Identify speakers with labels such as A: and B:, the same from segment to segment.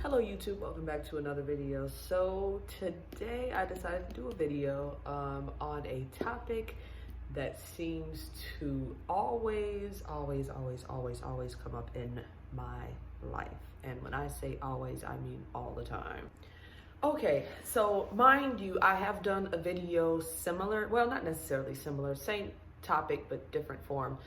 A: Hello YouTube, welcome back to another video. So today I decided to do a video on a topic that seems to always come up in my life. And when I say always, I mean all the time. Okay, so mind you, I have done a video similar, well, not necessarily similar, same topic but different form,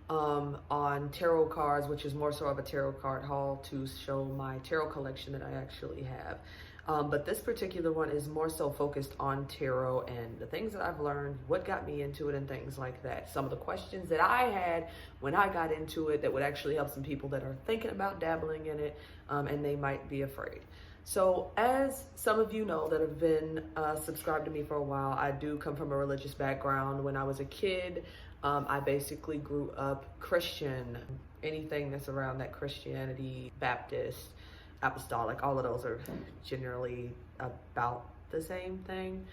A: on tarot cards, which is more so of a tarot card haul to show my tarot collection that I actually have. But this particular one is more so focused on tarot and the things that I've learned, what got me into it and things like that. Some of the questions that I had when I got into it that would actually help some people that are thinking about dabbling in it, and they might be afraid. So as some of you know that have been subscribed to me for a while, I do come from a religious background. When I was a kid, I basically grew up Christian. Anything that's around that Christianity, Baptist, Apostolic, all of those are generally about the same thing.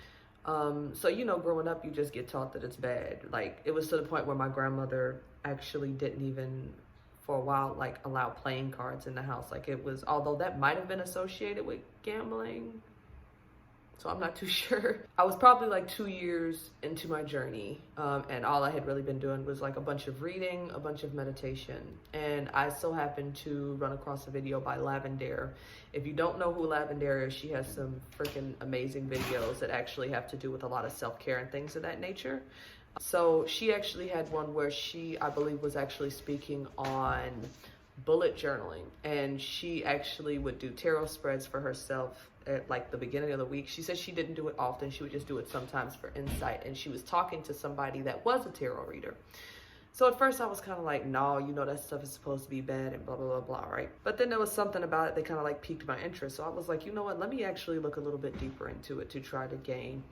A: So, you know, growing up, you just get taught that it's bad. Like, it was to the point where my grandmother actually didn't even, for a while, like, allow playing cards in the house. Like, it was, although that might have been associated with gambling, so I'm not too sure. I was probably like 2 years into my journey, and all I had really been doing was like a bunch of reading, a bunch of meditation, and I so happened to run across a video by Lavender. If you don't know who Lavender is, she has some freaking amazing videos that actually have to do with a lot of self-care and things of that nature. So she actually had one where she, I believe, was actually speaking on bullet journaling, and she actually would do tarot spreads for herself at like the beginning of the week. She said she didn't do it often, she would just do it sometimes for insight, and she was talking to somebody that was a tarot reader. So at first I was kind of like, no, you know, that stuff is supposed to be bad and blah blah blah, right? But then there was something about it that kind of like piqued my interest, so I was like, you know what, let me actually look a little bit deeper into it to try to gain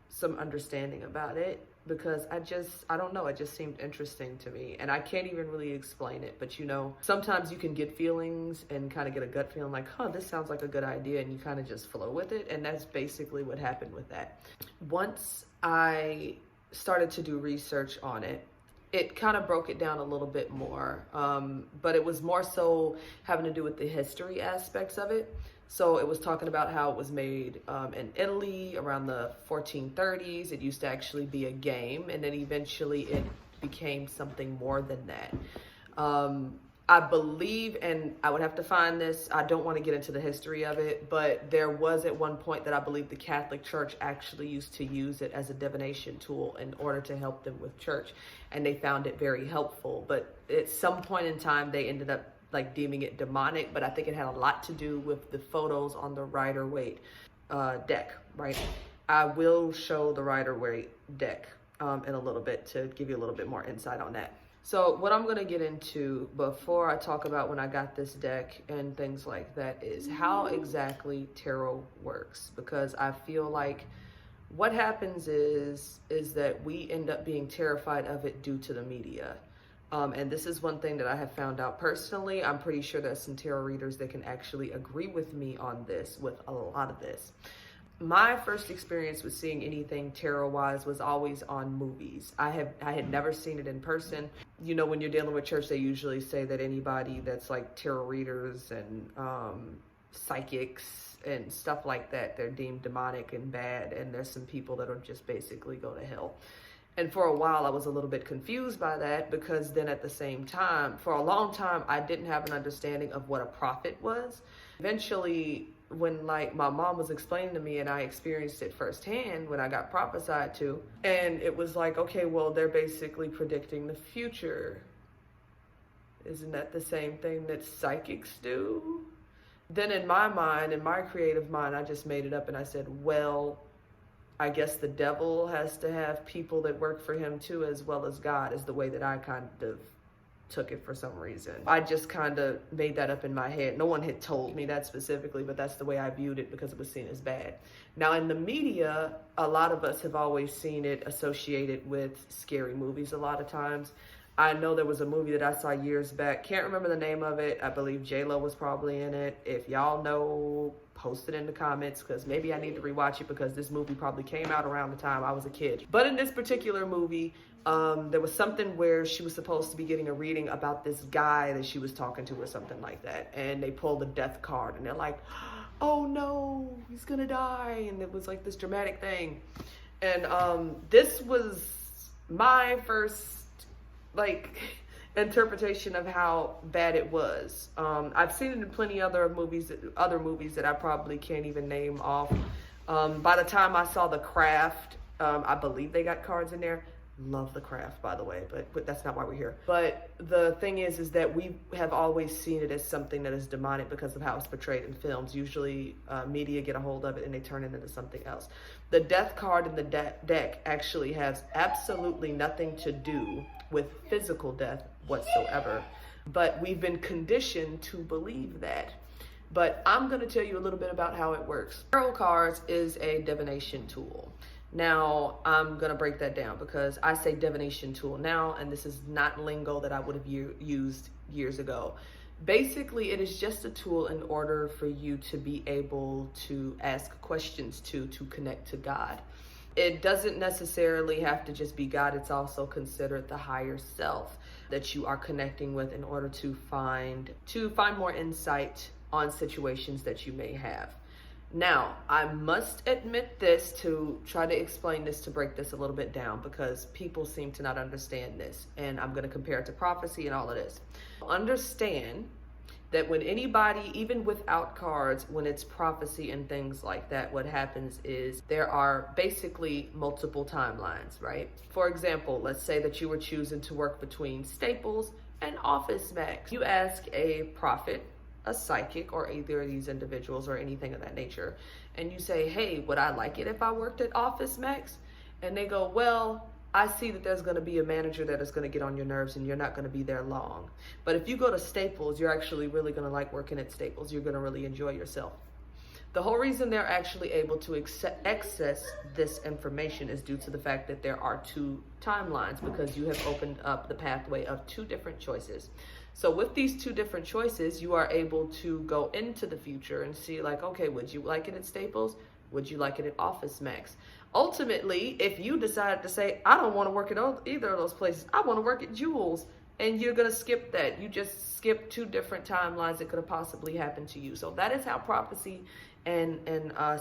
A: some understanding about it, because I don't know, it just seemed interesting to me, and I can't even really explain it. But you know, sometimes you can get feelings and kind of get a gut feeling like, huh, this sounds like a good idea, and you kind of just flow with it. And that's basically what happened with that. Once I started to do research on it, it kind of broke it down a little bit more, but it was more so having to do with the history aspects of it. So it was talking about how it was made in Italy around the 1430s. It used to actually be a game, and then eventually it became something more than that. I believe, and I would have to find this, I don't want to get into the history of it, but there was at one point that I believe the Catholic Church actually used to use it as a divination tool in order to help them with church, and they found it very helpful. But at some point in time, they ended up like deeming it demonic, but I think it had a lot to do with the photos on the Waite deck, right? I will show the Waite deck in a little bit to give you a little bit more insight on that. So what I'm gonna get into before I talk about when I got this deck and things like that is how exactly tarot works, because I feel like what happens is that we end up being terrified of it due to the media. And this is one thing that I have found out personally. I'm pretty sure there's some tarot readers that can actually agree with me on this, with a lot of this. My first experience with seeing anything tarot-wise was always on movies. I had never seen it in person. You know, when you're dealing with church, they usually say that anybody that's like tarot readers and psychics and stuff like that, they're deemed demonic and bad, and there's some people that will just basically go to hell. And for a while, I was a little bit confused by that, because then at the same time, for a long time, I didn't have an understanding of what a prophet was. Eventually, when like my mom was explaining to me and I experienced it firsthand when I got prophesied to, and it was like, okay, well, they're basically predicting the future. Isn't that the same thing that psychics do? Then in my mind, in my creative mind, I just made it up and I said, well, I guess the devil has to have people that work for him too, as well as God, is the way that I kind of took it for some reason. I just kind of made that up in my head. No one had told me that specifically, but that's the way I viewed it because it was seen as bad. Now in the media, a lot of us have always seen it associated with scary movies a lot of times. I know there was a movie that I saw years back. Can't remember the name of it. I believe J-Lo was probably in it. If y'all know, post it in the comments, because maybe I need to rewatch it, because this movie probably came out around the time I was a kid. But in this particular movie, there was something where she was supposed to be getting a reading about this guy that she was talking to or something like that. And they pulled the death card and they're like, oh no, he's gonna die. And it was like this dramatic thing. And this was my first interpretation of how bad it was. I've seen it in plenty other movies that I probably can't even name off. By the time I saw The Craft, I believe they got cards in there. Love The Craft, by the way, but that's not why we're here. But the thing is that we have always seen it as something that is demonic because of how it's portrayed in films. Usually media get a hold of it and they turn it into something else. The death card in the deck actually has absolutely nothing to do with physical death whatsoever, but we've been conditioned to believe that. But I'm going to tell you a little bit about how it works. Tarot cards is a divination tool. Now, I'm going to break that down because I say divination tool now, and this is not lingo that I would have used years ago. Basically, it is just a tool in order for you to be able to ask questions to connect to God. It doesn't necessarily have to just be God. It's also considered the higher self that you are connecting with in order to find more insight on situations that you may have. Now, I must admit this to try to explain this, to break this a little bit down, because people seem to not understand this, and I'm going to compare it to prophecy and all of this. Understand that when anybody, even without cards, when it's prophecy and things like that, what happens is there are basically multiple timelines, right? For example, let's say that you were choosing to work between Staples and Office Max. You ask a prophet, a psychic, or either of these individuals or anything of that nature, and you say, hey, would I like it if I worked at Office Max? And they go, well, I see that there's going to be a manager that is going to get on your nerves and you're not going to be there long. But if you go to Staples, you're actually really going to like working at Staples. You're going to really enjoy yourself. The whole reason they're actually able to access this information is due to the fact that there are two timelines, because you have opened up the pathway of two different choices. So with these two different choices, you are able to go into the future and see, like, okay, would you like it at Staples? Would you like it at Office Max? Ultimately, if you decide to say, I don't want to work at either of those places, I want to work at Jewel's, and you're going to skip that. You just skip two different timelines that could have possibly happened to you. So that is how prophecy and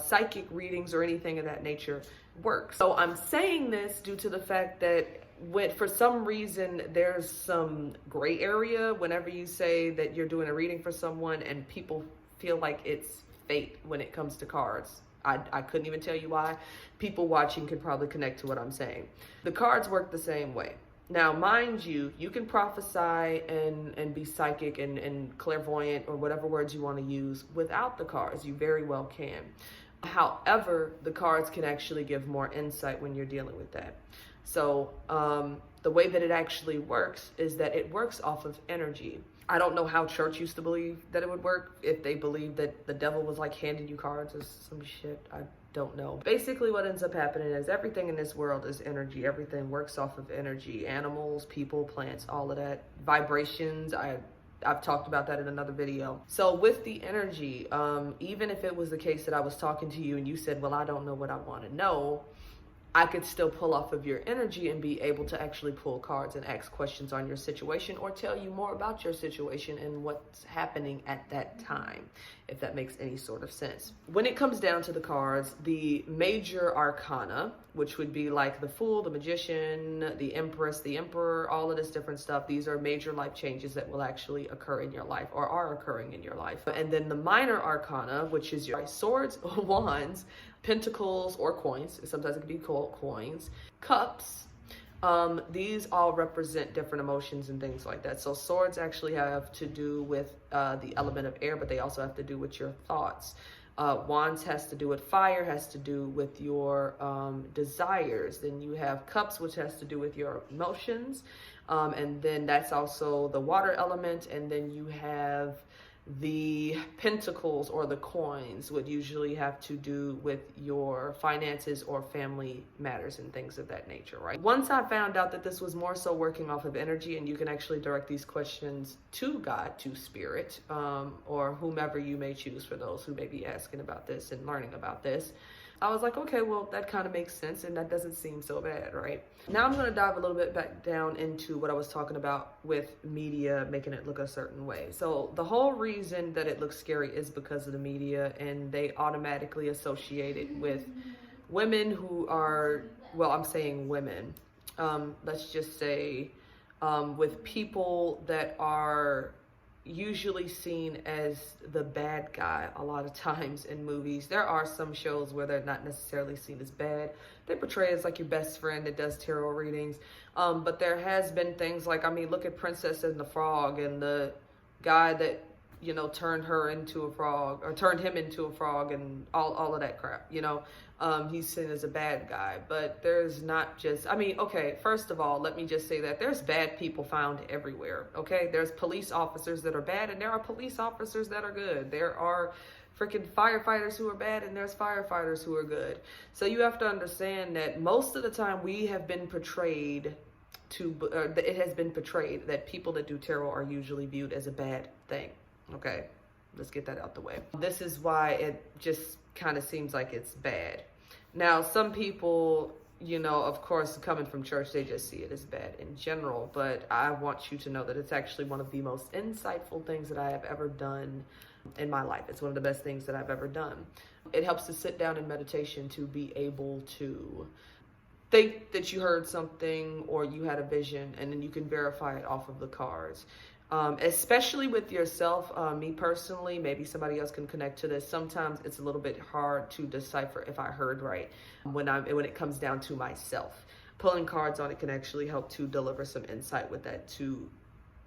A: psychic readings or anything of that nature works. So I'm saying this due to the fact that when for some reason there's some gray area whenever you say that you're doing a reading for someone and people feel like it's fate when it comes to cards. I couldn't even tell you why. People watching could probably connect to what I'm saying. The cards work the same way. Now, mind you, you can prophesy and be psychic and clairvoyant, or whatever words you want to use, without the cards. You very well can. However, the cards can actually give more insight when you're dealing with that. So the way that it actually works is that it works off of energy. I don't know how church used to believe that it would work, if they believed that the devil was like handing you cards or some shit. I don't know. Basically what ends up happening is everything in this world is energy. Everything works off of energy. Animals, people, plants, all of that. Vibrations, I've talked about that in another video. So with the energy, even if it was the case that I was talking to you and you said, well, I don't know what I want to know, I could still pull off of your energy and be able to actually pull cards and ask questions on your situation, or tell you more about your situation and what's happening at that time, if that makes any sort of sense. When it comes down to the cards, the major arcana, which would be like the Fool, the Magician, the Empress, the Emperor, all of this different stuff, these are major life changes that will actually occur in your life, or are occurring in your life. And then the minor arcana, which is your swords, wands, pentacles, or coins. Sometimes it can be called coins, cups. These all represent different emotions and things like that. So swords actually have to do with the element of air, but they also have to do with your thoughts. Wands has to do with fire, has to do with your desires. Then you have cups, which has to do with your emotions. And then that's also the water element. And then you have The pentacles or the coins would usually have to do with your finances or family matters and things of that nature, right? Once I found out that this was more so working off of energy, and you can actually direct these questions to God, to spirit, or whomever you may choose for those who may be asking about this and learning about this, I was like, okay, well, that kind of makes sense, and that doesn't seem so bad, right? Now I'm going to dive a little bit back down into what I was talking about with media making it look a certain way. So the whole reason that it looks scary is because of the media, and they automatically associate it with women who are, well, I'm saying women. Let's just say with people that are usually seen as the bad guy a lot of times in movies. There are some shows where they're not necessarily seen as bad. They portray as like your best friend that does tarot readings. But there has been things like, I mean, look at Princess and the Frog, and the guy that, you know, turned her into a frog, or turned him into a frog, and all of that crap, you know. He's seen as a bad guy, but there's not just, I mean, okay, first of all, let me just say that there's bad people found everywhere, okay? There's police officers that are bad, and there are police officers that are good. There are freaking firefighters who are bad, and there's firefighters who are good. So you have to understand that most of the time we have been portrayed it has been portrayed that people that do tarot are usually viewed as a bad thing, okay? Let's get that out the way. This is why it just kind of seems like it's bad. Now, some people, you know, of course, coming from church, they just see it as bad in general. But I want you to know that it's actually one of the most insightful things that I have ever done in my life. It's one of the best things that I've ever done. It helps to sit down in meditation to be able to think that you heard something or you had a vision, and then you can verify it off of the cards. Especially with yourself, me personally, maybe somebody else can connect to this. Sometimes it's a little bit hard to decipher if I heard right when it comes down to myself. Pulling cards on it can actually help to deliver some insight with that, to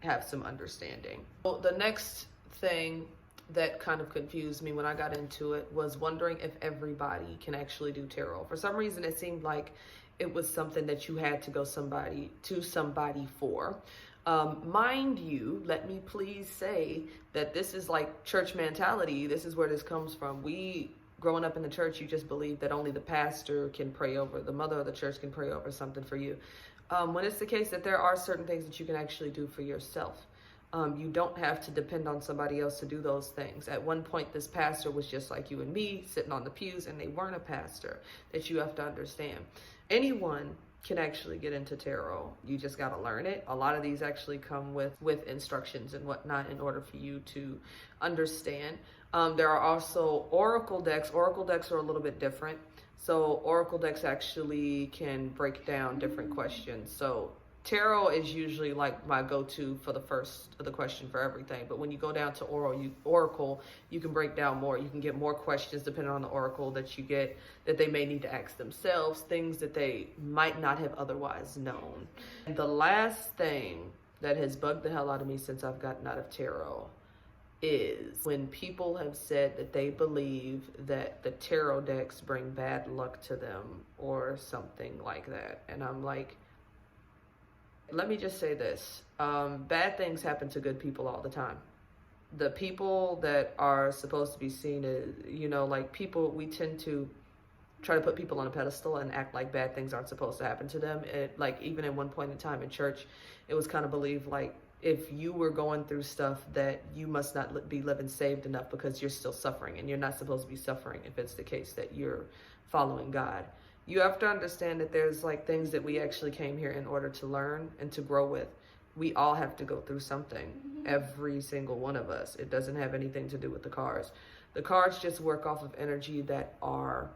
A: have some understanding. Well, the next thing that kind of confused me when I got into it was wondering if everybody can actually do tarot. For some reason, it seemed like it was something that you had to go to somebody for. Mind you, let me please say that this is like church mentality. This is where this comes from. Growing up in the church, you just believe that only the pastor can pray over, the mother of the church can pray over something for you. When it's the case that there are certain things that you can actually do for yourself. You don't have to depend on somebody else to do those things. At one point, this pastor was just like you and me, sitting on the pews, and they weren't a pastor. That you have to understand. Anyone can actually get into tarot. You just got to learn it. A lot of these actually come with instructions and whatnot in order for you to understand. There are also oracle decks. Oracle decks are a little bit different. So oracle decks actually can break down different questions. So tarot is usually like my go-to for the question for everything. But when you go down to oracle, you can break down more. You can get more questions depending on the oracle that you get, that they may need to ask themselves, things that they might not have otherwise known. And the last thing that has bugged the hell out of me since I've gotten out of tarot is when people have said that they believe that the tarot decks bring bad luck to them or something like that. And I'm like, let me just say this. Bad things happen to good people all the time. The people that are supposed to be seen as, you know, like people, we tend to try to put people on a pedestal and act like bad things aren't supposed to happen to them. Like even at one point in time in church, it was kind of believed like if you were going through stuff that you must not be living saved enough because you're still suffering, and you're not supposed to be suffering if it's the case that you're following God. You have to understand that there's like things that we actually came here in order to learn and to grow with. We all have to go through something, every single one of us. It doesn't have anything to do with the cards. The cards just work off of energy that are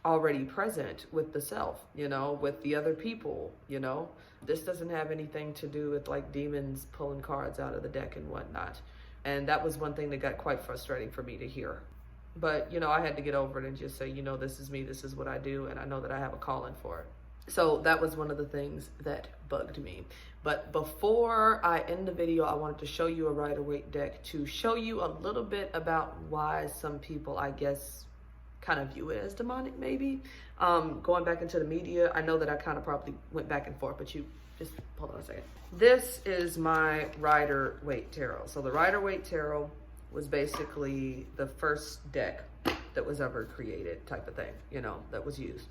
A: already present with the self, you know, with the other people, you know. This doesn't have anything to do with like demons pulling cards out of the deck and whatnot. And that was one thing that got quite frustrating for me to hear. But, you know, I had to get over it and just say, you know, this is me, this is what I do, and I know that I have a calling for it. So that was one of the things that bugged me. But before I end the video, I wanted to show you a Rider-Waite deck to show you a little bit about why some people, I guess, kind of view it as demonic, maybe. Going back into the media, I know that I kind of probably went back and forth, but you just hold on a second. This is my Rider-Waite tarot. So the Rider-Waite tarot was basically the first deck that was ever created, type of thing, you know, that was used.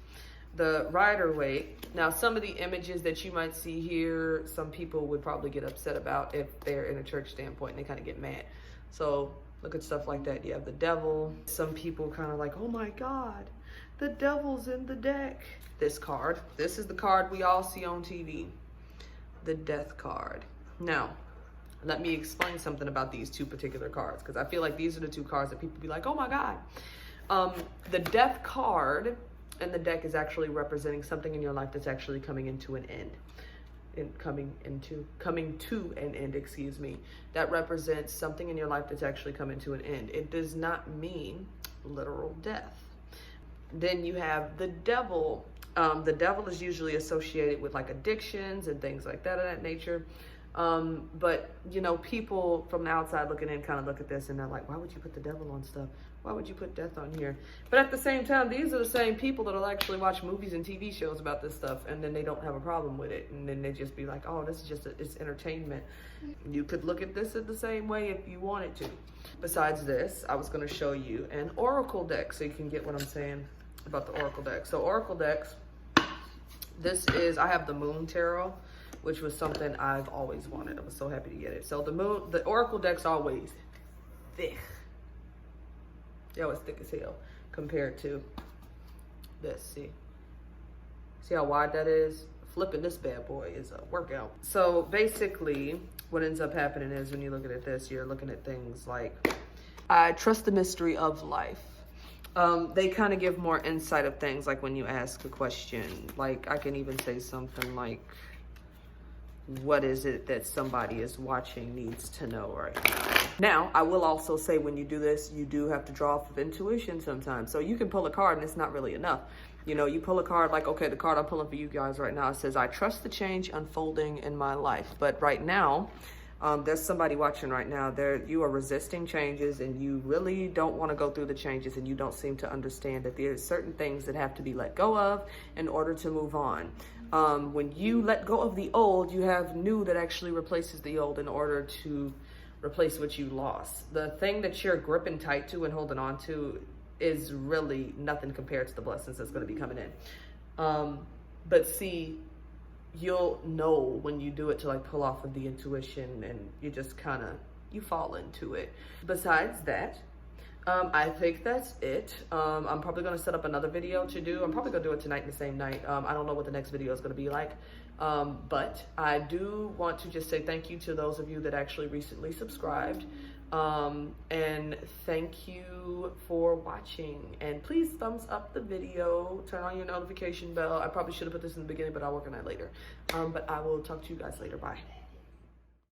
A: The Rider-Waite. Now, some of the images that you might see here, some people would probably get upset about if they're in a church standpoint, and they kind of get mad. So look at stuff like that. You have the devil. Some people kind of like, oh my God, the devil's in the deck. This card, this is the card we all see on TV, the Death card. Now, let me explain something about these two particular cards, because I feel like these are the two cards that people be like, oh my God. The Death card and the deck is actually representing something in your life that's actually coming into an end. Coming to an end, excuse me. That represents something in your life that's actually coming to an end. It does not mean literal death. Then you have the devil. The devil is usually associated with like addictions and things like that of that nature. But you know, people from the outside looking in kind of look at this and they're like, why would you put the devil on stuff? Why would you put death on here? But at the same time, these are the same people that'll actually watch movies and TV shows about this stuff, and then they don't have a problem with it. And then they just be like, oh, this is just, it's entertainment. You could look at this in the same way if you wanted to. Besides this, I was gonna show you an oracle deck so you can get what I'm saying about the oracle deck. So oracle decks, this is, I have the Moon Tarot, which was something I've always wanted. I was so happy to get it. So the oracle deck's always thick. Yeah, it's thick as hell compared to this. See how wide that is? Flipping this bad boy is a workout. So basically, what ends up happening is when you look at this, you're looking at things like, I trust the mystery of life. They kind of give more insight of things, like when you ask a question. Like I can even say something like, what is it that somebody is watching needs to know right now? Now, I will also say when you do this, you do have to draw off of intuition sometimes. So you can pull a card and it's not really enough. You know, you pull a card like, okay, the card I'm pulling for you guys right now, it says, I trust the change unfolding in my life. But right now, there's somebody watching right now. You are resisting changes and you really don't want to go through the changes, and you don't seem to understand that there's certain things that have to be let go of in order to move on. When you let go of the old, you have new that actually replaces the old in order to replace what you lost. The thing that you're gripping tight to and holding on to is really nothing compared to the blessings that's going to be coming in. But see, you'll know when you do it to like pull off of the intuition, and you just kind of, you fall into it. Besides that, I think that's it. I'm probably going to set up another video to do. I'm probably going to do it tonight in the same night. I don't know what the next video is going to be like. But I do want to just say thank you to those of you that actually recently subscribed. And thank you for watching. And please thumbs up the video. Turn on your notification bell. I probably should have put this in the beginning, but I'll work on that later. But I will talk to you guys later. Bye.